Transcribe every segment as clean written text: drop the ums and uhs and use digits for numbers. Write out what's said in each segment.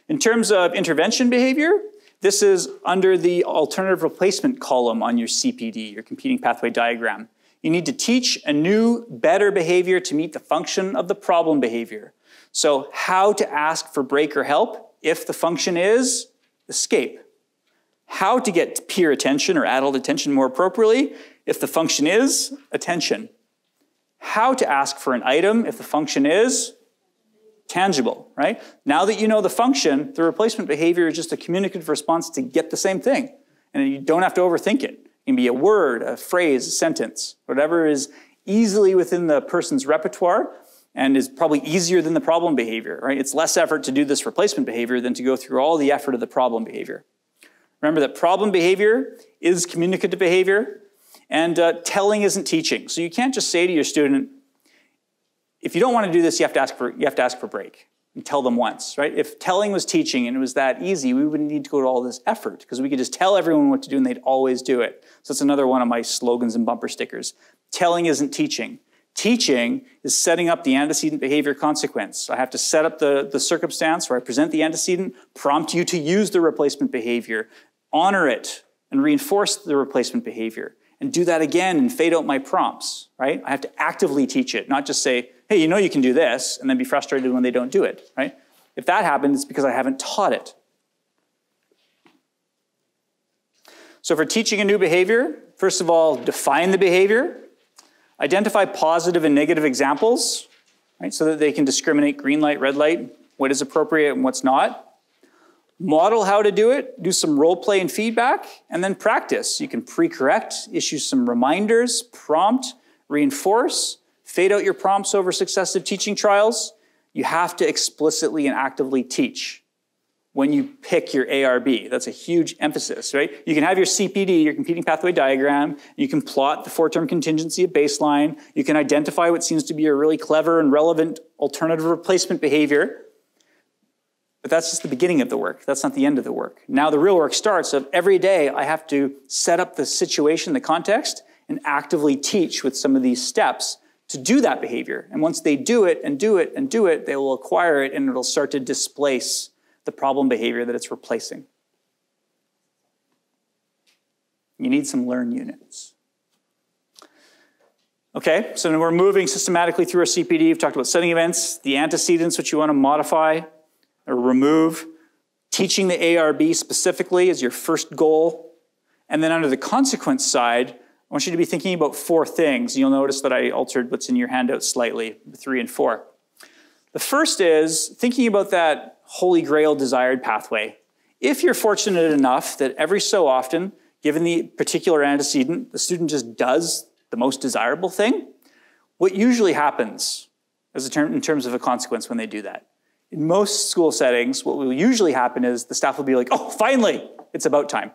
In terms of intervention behavior, this is under the alternative replacement column on your CPD, your competing pathway diagram. You need to teach a new, better behavior to meet the function of the problem behavior. So how to ask for break or help if the function is escape. How to get peer attention or adult attention more appropriately if the function is attention. How to ask for an item if the function is tangible, right? Now that you know the function, the replacement behavior is just a communicative response to get the same thing. And you don't have to overthink it. It can be a word, a phrase, a sentence, whatever is easily within the person's repertoire and is probably easier than the problem behavior, right? It's less effort to do this replacement behavior than to go through all the effort of the problem behavior. Remember that problem behavior is communicative behavior, and telling isn't teaching. So you can't just say to your student, if you don't want to do this, you have to ask for a break and tell them once, right? If telling was teaching and it was that easy, we wouldn't need to go to all this effort because we could just tell everyone what to do and they'd always do it. So it's another one of my slogans and bumper stickers. Telling isn't teaching. Teaching is setting up the antecedent behavior consequence. I have to set up the circumstance where I present the antecedent, prompt you to use the replacement behavior, honor it, and reinforce the replacement behavior. And do that again and fade out my prompts, right? I have to actively teach it, not just say, hey, you know you can do this, and then be frustrated when they don't do it, right? If that happens, it's because I haven't taught it. So for teaching a new behavior, first of all, define the behavior, identify positive and negative examples, right? So that they can discriminate green light, red light, what is appropriate and what's not. Model how to do it, do some role play and feedback, and then practice. You can pre-correct, issue some reminders, prompt, reinforce, fade out your prompts over successive teaching trials. You have to explicitly and actively teach when you pick your ARB. That's a huge emphasis, right? You can have your CPD, your competing pathway diagram. You can plot the four-term contingency at baseline. You can identify what seems to be a really clever and relevant alternative replacement behavior. But that's just the beginning of the work. That's not the end of the work. Now the real work starts of every day I have to set up the situation, the context, and actively teach with some of these steps to do that behavior. And once they do it and do it and do it, they will acquire it and it'll start to displace the problem behavior that it's replacing. You need some learn units. Okay, so now we're moving systematically through our CPD. We've talked about setting events, the antecedents, which you want to modify or remove, teaching the ARB specifically is your first goal. And then under the consequence side, I want you to be thinking about 4 things. You'll notice that I altered what's in your handout slightly, 3 and 4. The first is thinking about that holy grail desired pathway. If you're fortunate enough that every so often, given the particular antecedent, the student just does the most desirable thing, what usually happens in terms of a consequence when they do that? In most school settings, what will usually happen is the staff will be like, oh, finally, it's about time.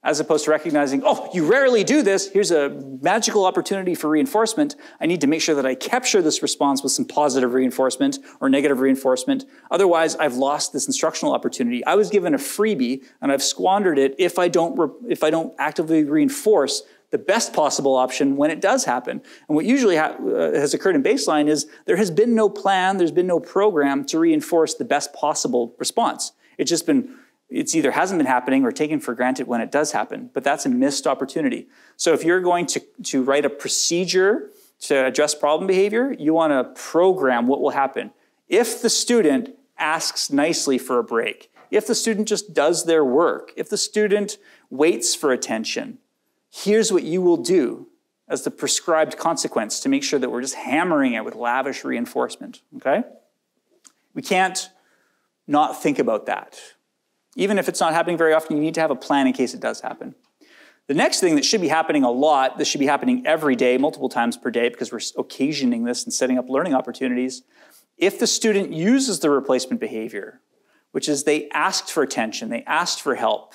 As opposed to recognizing, oh, you rarely do this. Here's a magical opportunity for reinforcement. I need to make sure that I capture this response with some positive reinforcement or negative reinforcement. Otherwise, I've lost this instructional opportunity. I was given a freebie and I've squandered it if I don't actively reinforce the best possible option when it does happen. And what usually has occurred in baseline is there has been no plan, there's been no program to reinforce the best possible response. It's either hasn't been happening or taken for granted when it does happen, but that's a missed opportunity. So if you're going to write a procedure to address problem behavior, you want to program what will happen. If the student asks nicely for a break, if the student just does their work, if the student waits for attention, here's what you will do as the prescribed consequence to make sure that we're just hammering it with lavish reinforcement, okay? We can't not think about that. Even if it's not happening very often, you need to have a plan in case it does happen. The next thing that should be happening a lot, this should be happening every day, multiple times per day, because we're occasioning this and setting up learning opportunities. If the student uses the replacement behavior, which is they asked for attention, they asked for help,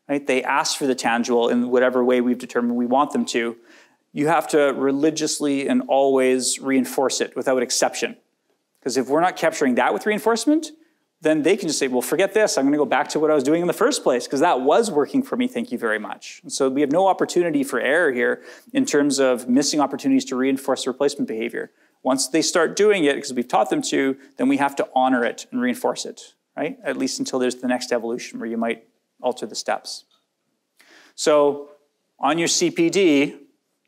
right? They asked for the tangible in whatever way we've determined we want them to, you have to religiously and always reinforce it without exception. Because if we're not capturing that with reinforcement, then they can just say, well, forget this. I'm going to go back to what I was doing in the first place because that was working for me. Thank you very much. And so we have no opportunity for error here in terms of missing opportunities to reinforce the replacement behavior. Once they start doing it, because we've taught them to, then we have to honor it and reinforce it, right? At least until there's the next evolution where you might alter the steps. So on your CPD,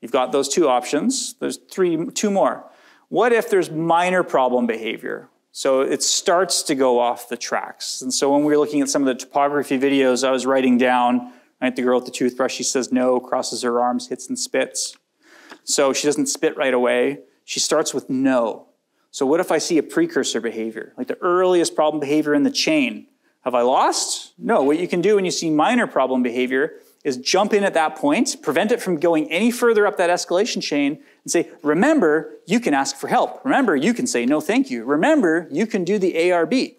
you've got those two options. There's two more. What if there's minor problem behavior? So it starts to go off the tracks. And so when we were looking at some of the topography videos, I was writing down, right, the girl with the toothbrush, she says no, crosses her arms, hits and spits. So she doesn't spit right away. She starts with no. So what if I see a precursor behavior, like the earliest problem behavior in the chain? Have I lost? No, what you can do when you see minor problem behavior is jump in at that point, prevent it from going any further up that escalation chain, and say, remember, you can ask for help. Remember, you can say no thank you. Remember, you can do the ARB.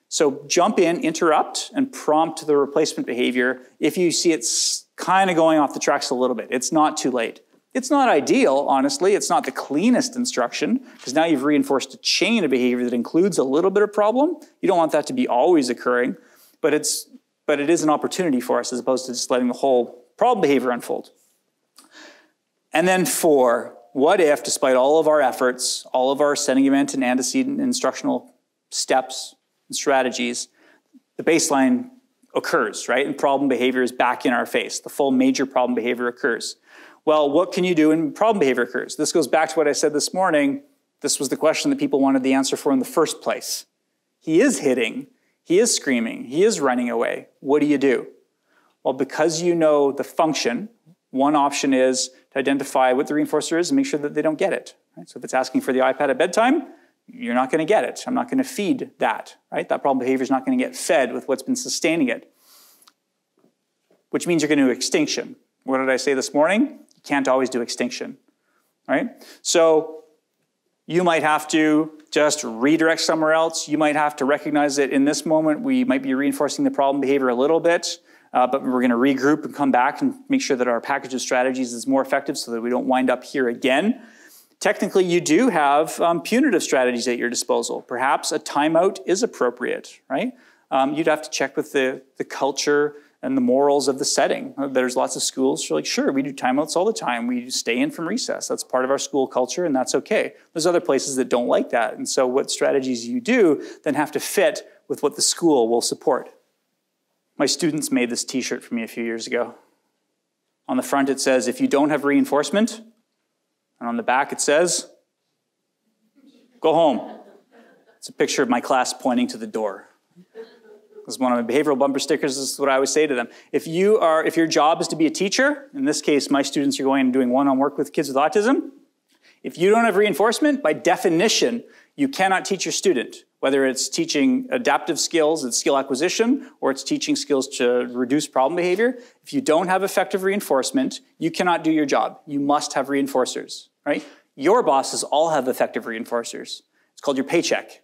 So jump in, interrupt, and prompt the replacement behavior if you see it's kind of going off the tracks a little bit. It's not too late. It's not ideal, honestly. It's not the cleanest instruction, because now you've reinforced a chain of behavior that includes a little bit of problem. You don't want that to be always occurring, but it is an opportunity for us as opposed to just letting the whole problem behavior unfold. And then 4, what if, despite all of our efforts, all of our setting event and antecedent instructional steps and strategies, the baseline occurs, right? And problem behavior is back in our face. The full major problem behavior occurs. Well, what can you do when problem behavior occurs? This goes back to what I said this morning. This was the question that people wanted the answer for in the first place. He is hitting. He is screaming. He is running away. What do you do? Well, because you know the function, one option is to identify what the reinforcer is and make sure that they don't get it. Right? So if it's asking for the iPad at bedtime, you're not going to get it. I'm not going to feed that. Right? That problem behavior is not going to get fed with what's been sustaining it, which means you're going to do extinction. What did I say this morning? You can't always do extinction. Right? So you might have to just redirect somewhere else. You might have to recognize that in this moment, we might be reinforcing the problem behavior a little bit, but we're going to regroup and come back and make sure that our package of strategies is more effective so that we don't wind up here again. Technically, you do have punitive strategies at your disposal. Perhaps a timeout is appropriate, right? You'd have to check with the culture and the morals of the setting. There's lots of schools who are like, sure, we do timeouts all the time. We stay in from recess. That's part of our school culture, and that's okay. There's other places that don't like that. And so what strategies you do then have to fit with what the school will support. My students made this t-shirt for me a few years ago. On the front it says, if you don't have reinforcement, and on the back it says, go home. It's a picture of my class pointing to the door. This is one of my behavioral bumper stickers. This is what I always say to them. If your job is to be a teacher, in this case, my students are going and doing one-on-one work with kids with autism. If you don't have reinforcement, by definition, you cannot teach your student, whether it's teaching adaptive skills, it's skill acquisition, or it's teaching skills to reduce problem behavior. If you don't have effective reinforcement, you cannot do your job. You must have reinforcers, right? Your bosses all have effective reinforcers. It's called your paycheck.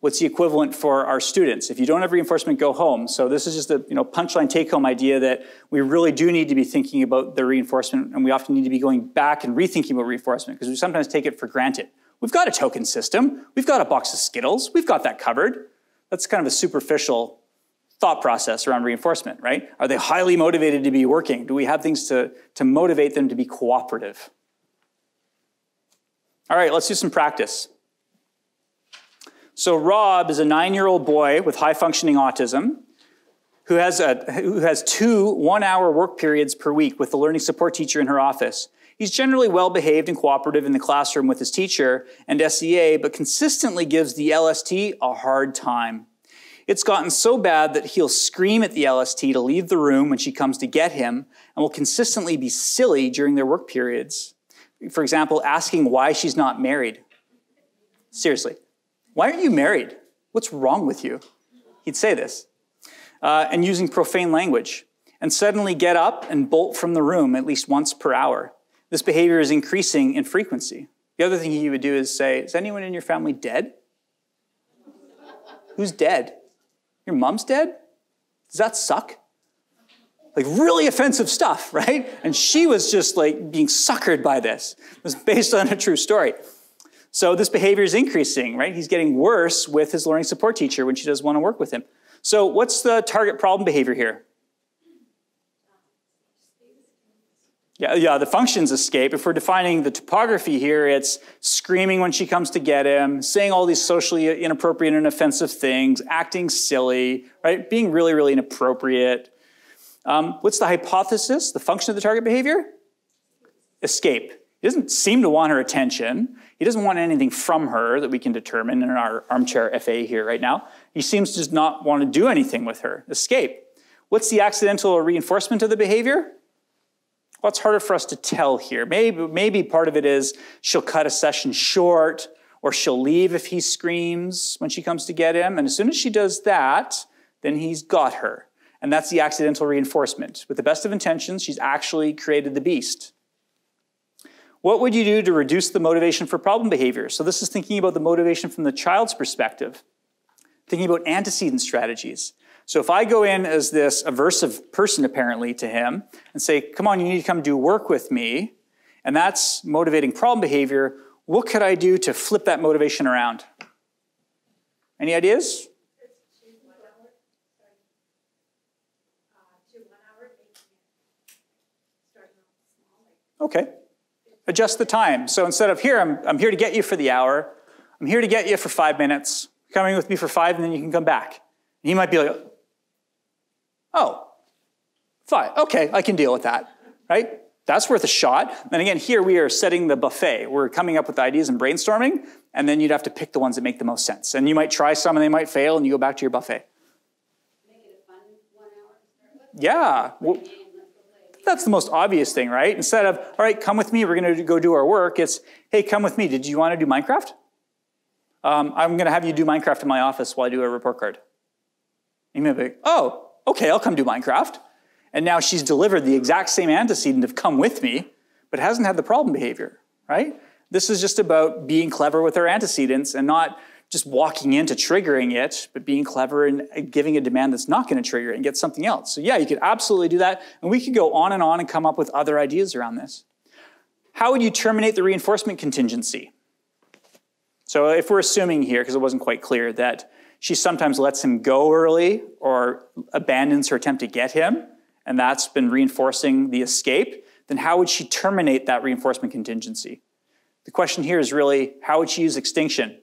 What's the equivalent for our students? If you don't have reinforcement, go home. So this is just a punchline take-home idea that we really do need to be thinking about the reinforcement, and we often need to be going back and rethinking about reinforcement because we sometimes take it for granted. We've got a token system. We've got a box of Skittles. We've got that covered. That's kind of a superficial thought process around reinforcement, right? Are they highly motivated to be working? Do we have things to motivate them to be cooperative? All right, let's do some practice. So Rob is a 9-year-old boy with high-functioning autism who has 2 one-hour work periods per week with the learning support teacher in her office. He's generally well-behaved and cooperative in the classroom with his teacher and SEA, but consistently gives the LST a hard time. It's gotten so bad that he'll scream at the LST to leave the room when she comes to get him and will consistently be silly during their work periods. For example, asking why she's not married. Seriously. Why aren't you married? What's wrong with you? He'd say this. And using profane language. And suddenly get up and bolt from the room at least once per hour. This behavior is increasing in frequency. The other thing he would do is say, is anyone in your family dead? Who's dead? Your mom's dead? Does that suck? Like really offensive stuff, right? And she was just like being suckered by this. It was based on a true story. So this behavior is increasing, right? He's getting worse with his learning support teacher when she does want to work with him. So what's the target problem behavior here? Yeah, the function's escape. If we're defining the topography here, it's screaming when she comes to get him, saying all these socially inappropriate and offensive things, acting silly, right? Being really, really inappropriate. What's the hypothesis, the function of the target behavior? Escape. He doesn't seem to want her attention. He doesn't want anything from her that we can determine in our armchair FA here right now. He seems to just not want to do anything with her. Escape. What's the accidental reinforcement of the behavior? Well, it's harder for us to tell here. Maybe part of it is she'll cut a session short, or she'll leave if he screams when she comes to get him. And as soon as she does that, then he's got her. And that's the accidental reinforcement. With the best of intentions, she's actually created the beast. What would you do to reduce the motivation for problem behavior? So this is thinking about the motivation from the child's perspective, thinking about antecedent strategies. So if I go in as this aversive person, apparently, to him and say, come on, you need to come do work with me, and that's motivating problem behavior, what could I do to flip that motivation around? Any ideas? Okay. Adjust the time. So instead of here, I'm here to get you for the hour, I'm here to get you for 5 minutes, coming with me for 5, and then you can come back. And he might be like, oh, 5, okay, I can deal with that, right? That's worth a shot. Then again, here we are setting the buffet. We're coming up with ideas and brainstorming, and then you'd have to pick the ones that make the most sense. And you might try some, and they might fail, and you go back to your buffet. Make it a fun 1 hour to start with? Yeah. Well, that's the most obvious thing, right? Instead of, all right, come with me, we're going to go do our work, it's, hey, come with me. Did you want to do Minecraft? I'm going to have you do Minecraft in my office while I do a report card. And you may be like, oh, okay, I'll come do Minecraft. And now she's delivered the exact same antecedent of come with me, but hasn't had the problem behavior, right? This is just about being clever with our antecedents and not just walking into triggering it, but being clever and giving a demand that's not going to trigger it and get something else. So yeah, you could absolutely do that. And we could go on and come up with other ideas around this. How would you terminate the reinforcement contingency? So if we're assuming here, because it wasn't quite clear, that she sometimes lets him go early or abandons her attempt to get him, and that's been reinforcing the escape, then how would she terminate that reinforcement contingency? The question here is really, how would she use extinction?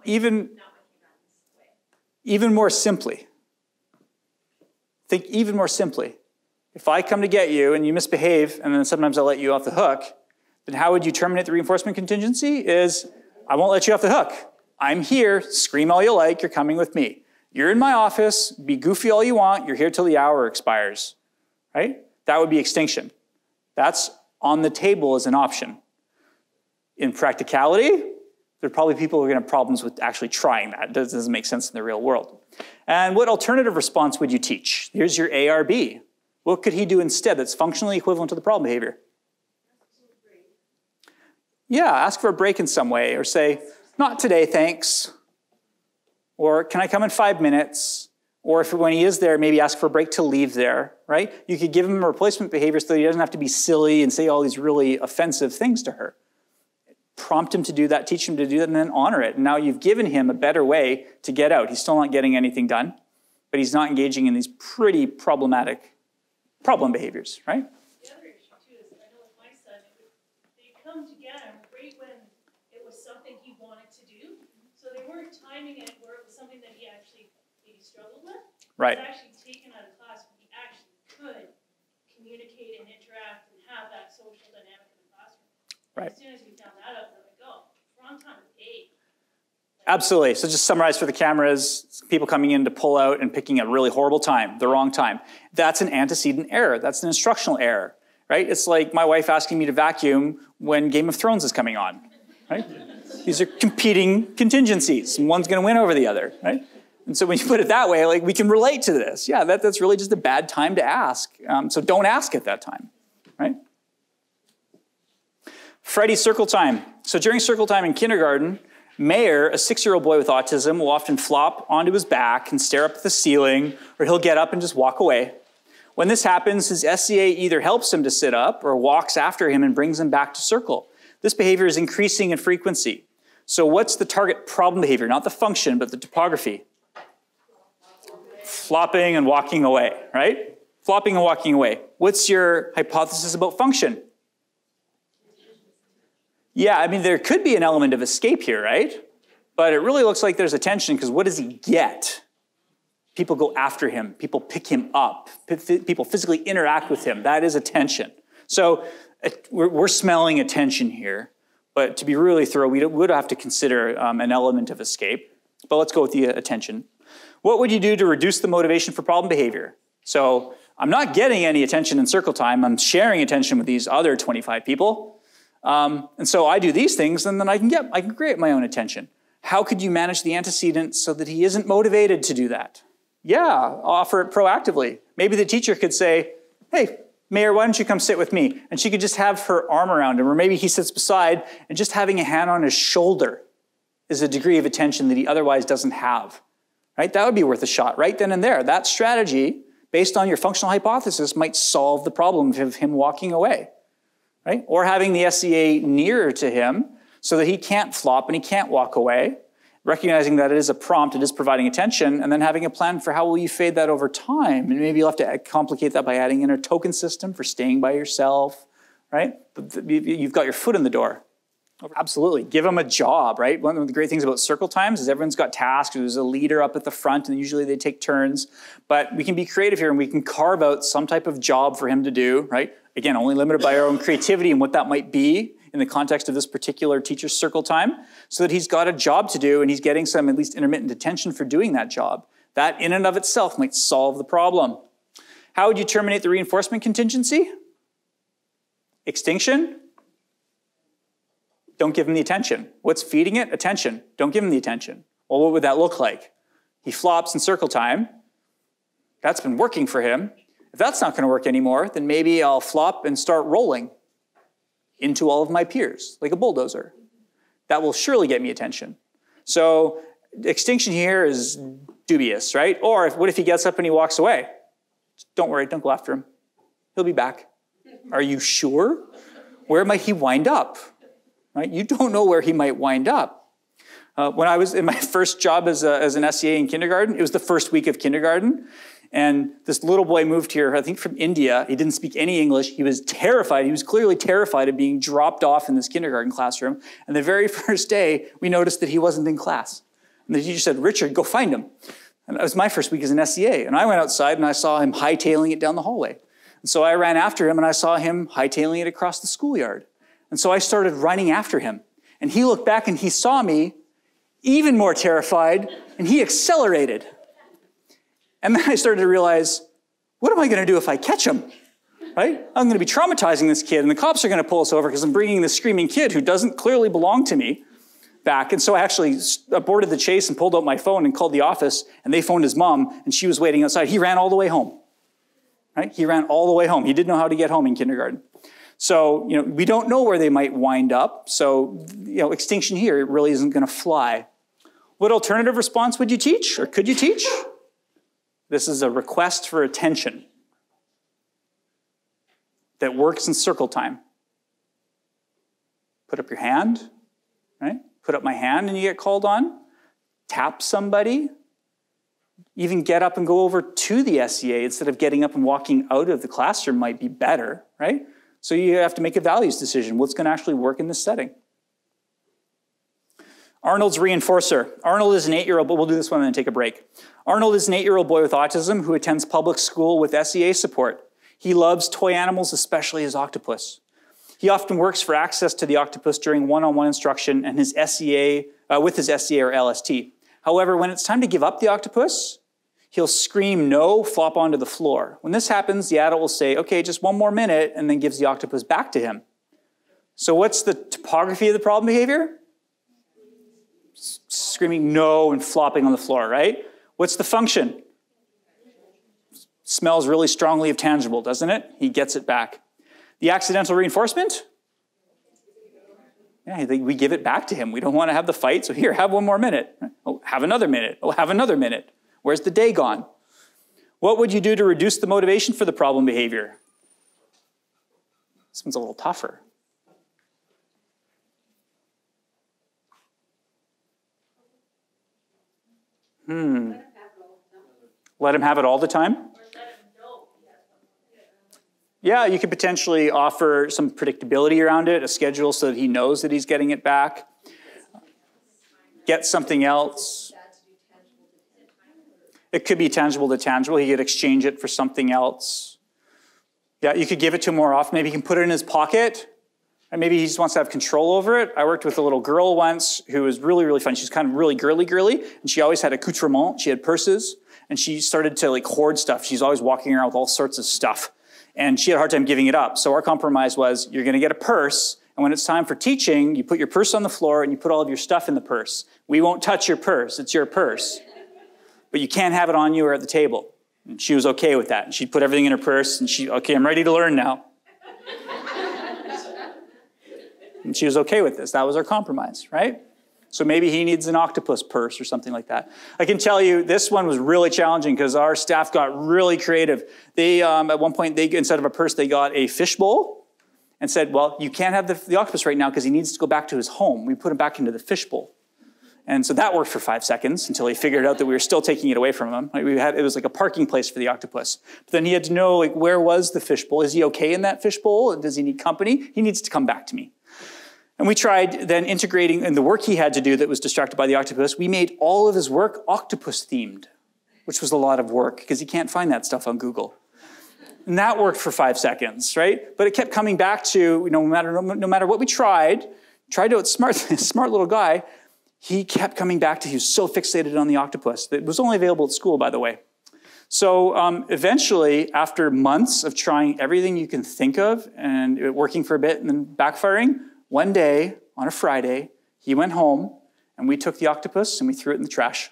Even more simply. Think even more simply. If I come to get you and you misbehave, and then sometimes I'll let you off the hook, then how would you terminate the reinforcement contingency? Is, I won't let you off the hook. I'm here, scream all you like, you're coming with me. You're in my office, be goofy all you want, you're here till the hour expires, right? That would be extinction. That's on the table as an option. In practicality, there are probably people who are going to have problems with actually trying that. It doesn't make sense in the real world. And what alternative response would you teach? Here's your ARB. What could he do instead that's functionally equivalent to the problem behavior? Yeah, ask for a break in some way, or say, not today, thanks. Or can I come in 5 minutes? Or if when he is there, maybe ask for a break to leave there, right? You could give him a replacement behavior so that he doesn't have to be silly and say all these really offensive things to her. Prompt him to do that, teach him to do that, and then honor it. And now you've given him a better way to get out. He's still not getting anything done, but he's not engaging in these pretty problematic problem behaviors, right? The other issue, too, is I know with my son, they come together right when it was something he wanted to do. So they weren't timing it where it was something that he actually maybe struggled with. Right. It was actually taken out of class when he actually could communicate and interact and have that social dynamic in the classroom. Right. As soon as we found that out, we're like, oh, wrong time of day. Absolutely. So just summarize for the cameras, people coming in to pull out and picking a really horrible time, the wrong time. That's an antecedent error. That's an instructional error, right? It's like my wife asking me to vacuum when Game of Thrones is coming on, right? These are competing contingencies, and one's going to win over the other, right? And so when you put it that way, like, we can relate to this. Yeah, that's really just a bad time to ask. So don't ask at that time, right? Freddy's circle time. So during circle time in kindergarten, Mayer, a 6-year-old boy with autism, will often flop onto his back and stare up at the ceiling, or he'll get up and just walk away. When this happens, his SCA either helps him to sit up or walks after him and brings him back to circle. This behavior is increasing in frequency. So what's the target problem behavior? Not the function, but the topography. Flopping and walking away, right? Flopping and walking away. What's your hypothesis about function? Yeah, I mean, there could be an element of escape here, right? But it really looks like there's a tension, because what does he get? People go after him. People pick him up. People physically interact with him. That is a tension. So we're smelling a tension here. But to be really thorough, we would have to consider an element of escape. But let's go with the attention. What would you do to reduce the motivation for problem behavior? So I'm not getting any attention in circle time. I'm sharing attention with these other 25 people. And so I do these things, and then I can create my own attention. How could you manage the antecedent so that he isn't motivated to do that? Yeah, offer it proactively. Maybe the teacher could say, hey, Mayor, why don't you come sit with me? And she could just have her arm around him, or maybe he sits beside, and just having a hand on his shoulder is a degree of attention that he otherwise doesn't have. Right? That would be worth a shot right then and there. That strategy, based on your functional hypothesis, might solve the problem of him walking away. Right? Or having the SEA nearer to him so that he can't flop and he can't walk away, recognizing that it is a prompt, it is providing attention, and then having a plan for how will you fade that over time. And maybe you'll have to complicate that by adding in a token system for staying by yourself, right? But you've got your foot in the door. Absolutely. Give them a job, right? One of the great things about circle times is everyone's got tasks. There's a leader up at the front, and usually they take turns. But we can be creative here, and we can carve out some type of job for him to do, right? Again, only limited by our own creativity and what that might be in the context of this particular teacher's circle time, so that he's got a job to do, and he's getting some at least intermittent attention for doing that job. That in and of itself might solve the problem. How would you terminate the reinforcement contingency? Extinction? Don't give him the attention. What's feeding it? Attention. Don't give him the attention. Well, what would that look like? He flops in circle time. That's been working for him. If that's not going to work anymore, then maybe I'll flop and start rolling into all of my peers, like a bulldozer. That will surely get me attention. So extinction here is dubious, right? Or what if he gets up and he walks away? Don't worry, don't go after him. He'll be back. Are you sure? Where might he wind up? Right? You don't know where he might wind up. When I was in my first job as an SEA in kindergarten, it was the first week of kindergarten, and this little boy moved here, I think from India. He didn't speak any English. He was terrified. He was clearly terrified of being dropped off in this kindergarten classroom. And the very first day, we noticed that he wasn't in class. And the teacher said, Richard, go find him. And that was my first week as an SEA. And I went outside and I saw him hightailing it down the hallway. And so I ran after him and I saw him hightailing it across the schoolyard. And so I started running after him. And he looked back and he saw me, even more terrified, and he accelerated. And then I started to realize, what am I going to do if I catch him? Right? I'm going to be traumatizing this kid, and the cops are going to pull us over because I'm bringing this screaming kid who doesn't clearly belong to me back. And so I actually aborted the chase and pulled out my phone and called the office, and they phoned his mom, and she was waiting outside. He ran all the way home. Right? He ran all the way home. He didn't know how to get home in kindergarten. So, we don't know where they might wind up. So, extinction here, it really isn't going to fly. What alternative response would you teach, or could you teach? This is a request for attention that works in circle time. Put up your hand, right? Put up my hand and you get called on. Tap somebody. Even get up and go over to the SEA instead of getting up and walking out of the classroom might be better, right? So you have to make a values decision. What's going to actually work in this setting? Arnold's reinforcer. Arnold is an 8-year-old, but we'll do this one and then take a break. Arnold is an 8-year-old boy with autism who attends public school with SEA support. He loves toy animals, especially his octopus. He often works for access to the octopus during one-on-one instruction and his SEA, with his SEA or LST. However, when it's time to give up the octopus, he'll scream no, flop onto the floor. When this happens, the adult will say, okay, just one more minute, and then gives the octopus back to him. So what's the topography of the problem behavior? Screaming no and flopping on the floor, right? What's the function? Smells really strongly of tangible, doesn't it? He gets it back. The accidental reinforcement? Yeah, we give it back to him. We don't want to have the fight, so here, have one more minute. Oh, have another minute. Oh, have another minute. Where's the day gone? What would you do to reduce the motivation for the problem behavior? This one's a little tougher. Let him have it all the time? Or let him know he has one. Yeah, you could potentially offer some predictability around it, a schedule so that he knows that he's getting it back. Get something else. It could be tangible to tangible. He could exchange it for something else. Yeah, you could give it to him more often. Maybe he can put it in his pocket. And maybe he just wants to have control over it. I worked with a little girl once who was really, really fun. She's kind of really girly, and she always had accoutrements. She had purses, and she started to like hoard stuff. She's always walking around with all sorts of stuff, and she had a hard time giving it up. So our compromise was, you're going to get a purse, and when it's time for teaching, you put your purse on the floor, and you put all of your stuff in the purse. We won't touch your purse. It's your purse. But you can't have it on you or at the table. And she was okay with that. And she'd put everything in her purse, and okay, I'm ready to learn now. And she was okay with this. That was our compromise, right? So maybe he needs an octopus purse or something like that. I can tell you this one was really challenging because our staff got really creative. They, at one point, instead of a purse, they got a fishbowl and said, well, you can't have the octopus right now because he needs to go back to his home. We put him back into the fishbowl. And so that worked for 5 seconds until he figured out that we were still taking it away from him. It was like a parking place for the octopus. But then he had to know, like, where was the fishbowl? Is he okay in that fishbowl? Does he need company? He needs to come back to me. And we tried then integrating in the work he had to do that was distracted by the octopus. We made all of his work octopus themed, which was a lot of work because he can't find that stuff on Google. And that worked for 5 seconds, right? But it kept coming back to, no matter what we tried to outsmart this smart little guy, he kept coming back to, he was so fixated on the octopus. It was only available at school, by the way. So eventually, after months of trying everything you can think of and it working for a bit and then backfiring, one day, on a Friday, he went home and we took the octopus and we threw it in the trash.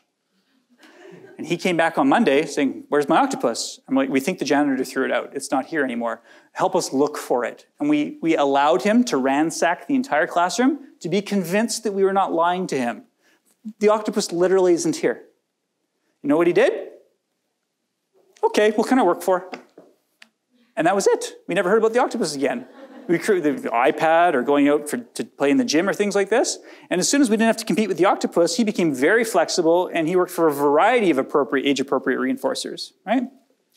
And he came back on Monday saying, where's my octopus? I'm like, we think the janitor threw it out. It's not here anymore. Help us look for it. And we allowed him to ransack the entire classroom to be convinced that we were not lying to him. The octopus literally isn't here. You know what he did? Okay, what can I work for? And that was it. We never heard about the octopus again. We created the iPad or going out to play in the gym or things like this. And as soon as we didn't have to compete with the octopus, he became very flexible and he worked for a variety of age-appropriate reinforcers, right?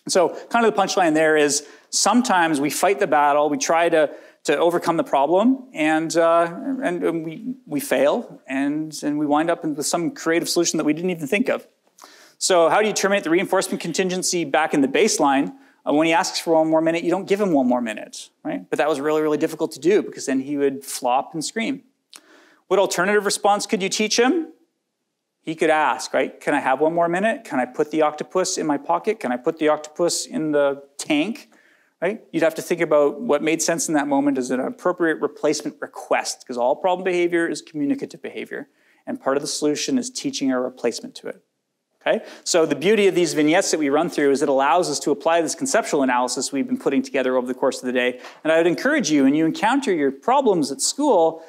So kind of the punchline there is sometimes we fight the battle, we try to overcome the problem, and we fail, and we wind up with some creative solution that we didn't even think of. So how do you terminate the reinforcement contingency back in the baseline? When he asks for 1 more minute, you don't give him 1 more minute, right? But that was really, really difficult to do because then he would flop and scream. What alternative response could you teach him? He could ask, right? Can I have 1 more minute? Can I put the octopus in my pocket? Can I put the octopus in the tank, right? You'd have to think about what made sense in that moment as an appropriate replacement request because all problem behavior is communicative behavior. And part of the solution is teaching a replacement to it. Okay? So the beauty of these vignettes that we run through is it allows us to apply this conceptual analysis we've been putting together over the course of the day. And I would encourage you, when you encounter your problems at school,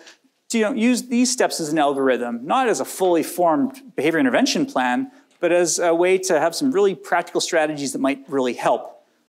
to use these steps as an algorithm, not as a fully formed behavior intervention plan, but as a way to have some really practical strategies that might really help.